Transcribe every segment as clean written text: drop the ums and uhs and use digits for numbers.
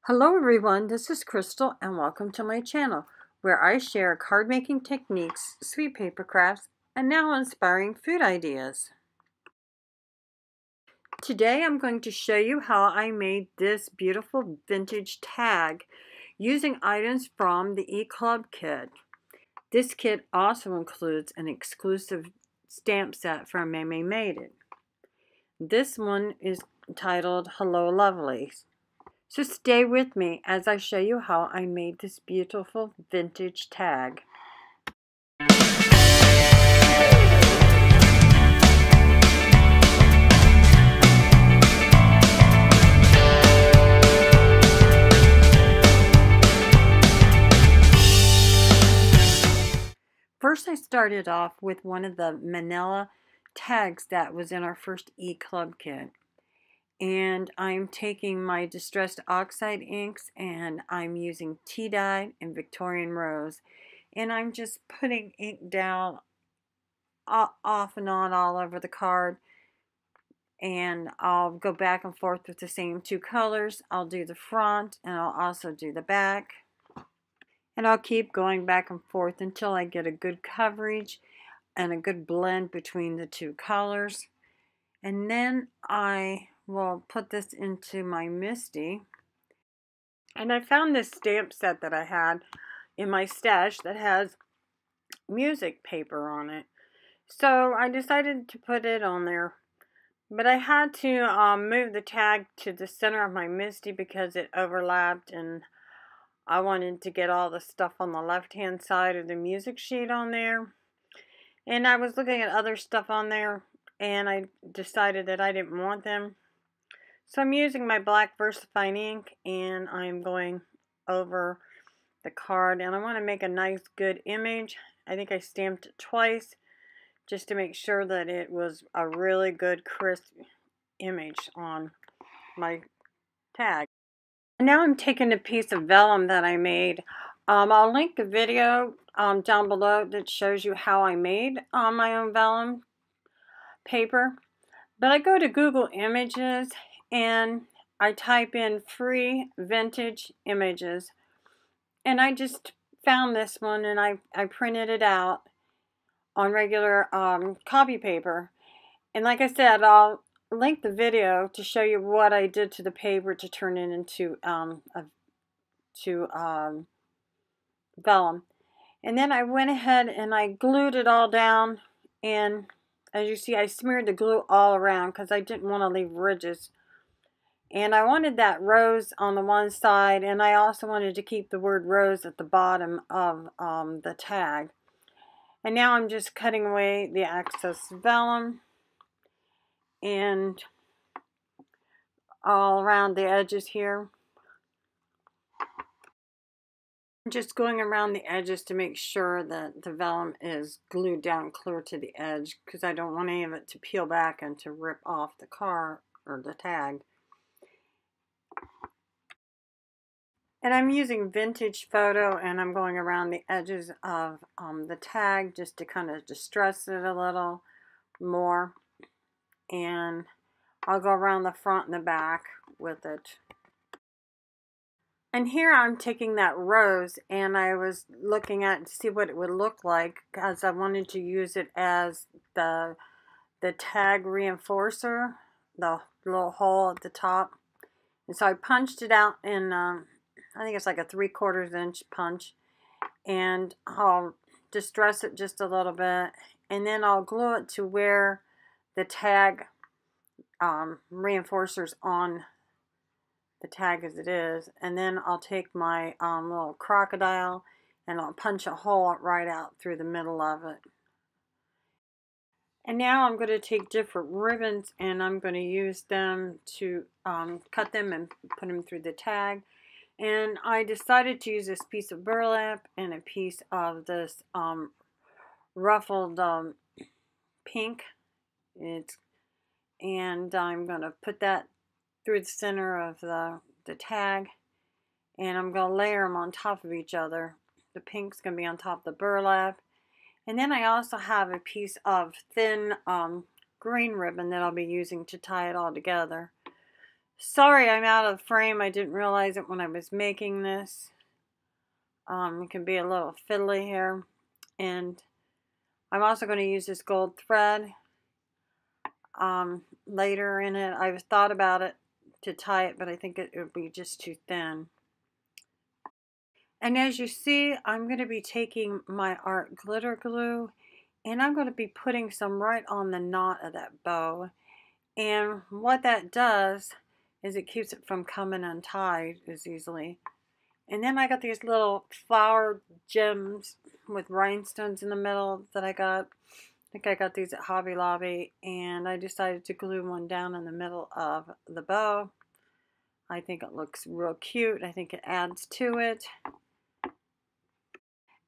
Hello everyone, this is Crystal and welcome to my channel where I share card making techniques, sweet paper crafts, and now inspiring food ideas. Today I'm going to show you how I made this beautiful vintage tag using items from the E-Club kit. This kit also includes an exclusive stamp set from Maymaymadeit. This one is titled Hello Lovelies. So stay with me as I show you how I made this beautiful vintage tag. First I started off with one of the manila tags that was in our first E-Club kit. And I'm taking my distressed oxide inks and I'm using tea dye and Victorian rose, and I'm just putting ink down off and on all over the card, and I'll go back and forth with the same two colors. I'll do the front and I'll also do the back, and I'll keep going back and forth until I get a good coverage and a good blend between the two colors. And then I will put this into my misti. And I found this stamp set that I had in my stash that has music paper on it. So I decided to put it on there. But I had to move the tag to the center of my misti because it overlapped, and I wanted to get all the stuff on the left-hand side of the music sheet on there. And I was looking at other stuff on there, and I decided that I didn't want them. So I'm using my black VersaFine ink, and I'm going over the card, and I want to make a nice good image. I think I stamped it twice just to make sure that it was a really good crisp image on my tag. And now I'm taking a piece of vellum that I made. I'll link a video down below that shows you how I made my own vellum paper. But I go to Google Images and I type in free vintage images, and I just found this one, and I printed it out on regular copy paper. And like I said, I'll link the video to show you what I did to the paper to turn it into vellum. And then I went ahead and I glued it all down, and as you see, I smeared the glue all around because I didn't want to leave ridges. And I wanted that rose on the one side, and I also wanted to keep the word rose at the bottom of the tag. And now I'm just cutting away the excess vellum and all around the edges here. I'm just going around the edges to make sure that the vellum is glued down clear to the edge, because I don't want any of it to peel back and to rip off the card or the tag. And I'm using vintage photo, and I'm going around the edges of the tag just to kind of distress it a little more. And I'll go around the front and the back with it. And here I'm taking that rose, and I was looking at to see what it would look like, because I wanted to use it as the tag reinforcer, the little hole at the top. And so I punched it out in I think it's like a 3/4 inch punch, and I'll distress it just a little bit, and then I'll glue it to where the tag reinforcers on the tag as it is. And then I'll take my little crocodile and I'll punch a hole right out through the middle of it. And now I'm going to take different ribbons, and I'm going to use them to cut them and put them through the tag. And I decided to use this piece of burlap and a piece of this ruffled pink. And I'm going to put that through the center of the tag, and I'm going to layer them on top of each other. The pink's going to be on top of the burlap. And then I also have a piece of thin green ribbon that I'll be using to tie it all together. Sorry I'm out of frame. I didn't realize it when I was making this. It can be a little fiddly here. And I'm also going to use this gold thread later in it. I've thought about it to tie it, but I think it would be just too thin. And as you see, I'm going to be taking my art glitter glue and I'm going to be putting some right on the knot of that bow. And what that does is it keeps it from coming untied as easily. And then I got these little flower gems with rhinestones in the middle that I got. I think I got these at Hobby Lobby, and I decided to glue one down in the middle of the bow. I think it looks real cute. I think it adds to it.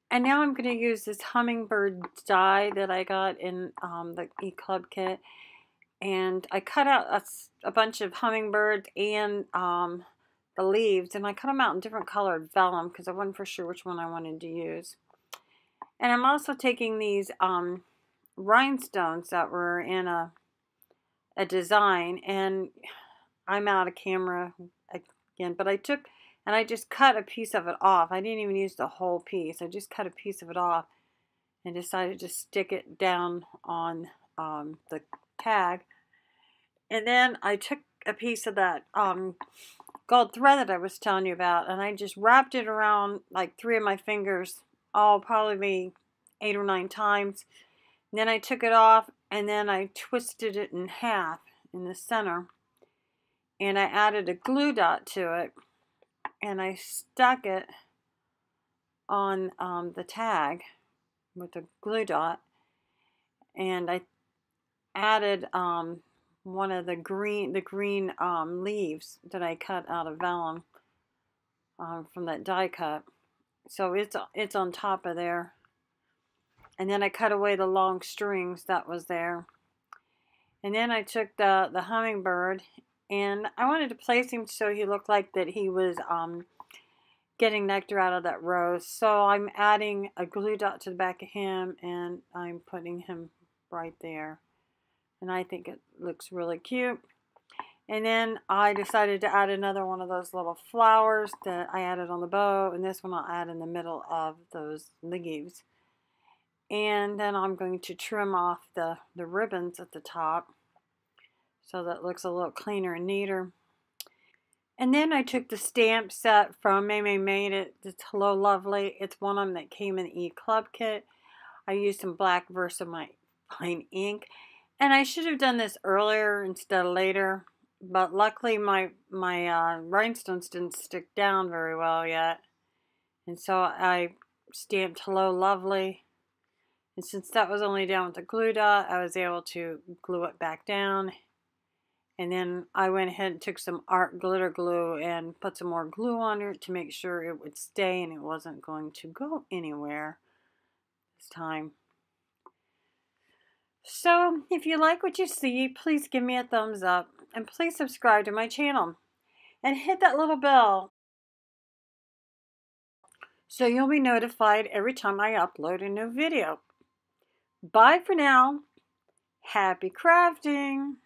And now I'm going to use this hummingbird die that I got in the E-Club kit. And I cut out a bunch of hummingbirds and the leaves. And I cut them out in different colored vellum because I wasn't for sure which one I wanted to use. And I'm also taking these rhinestones that were in a design. And I'm out of camera again. But I took... and I just cut a piece of it off. I didn't even use the whole piece. I just cut a piece of it off and decided to stick it down on the tag. And then I took a piece of that gold thread that I was telling you about, and I just wrapped it around like 3 of my fingers, probably 8 or 9 times. And then I took it off, and then I twisted it in half in the center. And I added a glue dot to it. And I stuck it on the tag with a glue dot, and I added one of the green leaves that I cut out of vellum from that die cut. So it's on top of there, and then I cut away the long strings that was there, and then I took the hummingbird, and I wanted to place him so he looked like that he was getting nectar out of that rose. So I'm adding a glue dot to the back of him, and I'm putting him right there. And I think it looks really cute. And then I decided to add another one of those little flowers that I added on the bow, and this one I'll add in the middle of those leaves. And then I'm going to trim off the ribbons at the top so that it looks a little cleaner and neater. And then I took the stamp set from Maymaymadeit. It's Hello Lovely. It's one of them that came in the E-Club kit. I used some black VersaFine ink. And I should have done this earlier instead of later. But luckily my rhinestones didn't stick down very well yet. And so I stamped Hello Lovely. And since that was only down with the glue dot, I was able to glue it back down. And then I went ahead and took some art glitter glue and put some more glue on it to make sure it would stay and it wasn't going to go anywhere this time. So if you like what you see, please give me a thumbs up and please subscribe to my channel and hit that little bell so you'll be notified every time I upload a new video. Bye for now. Happy crafting!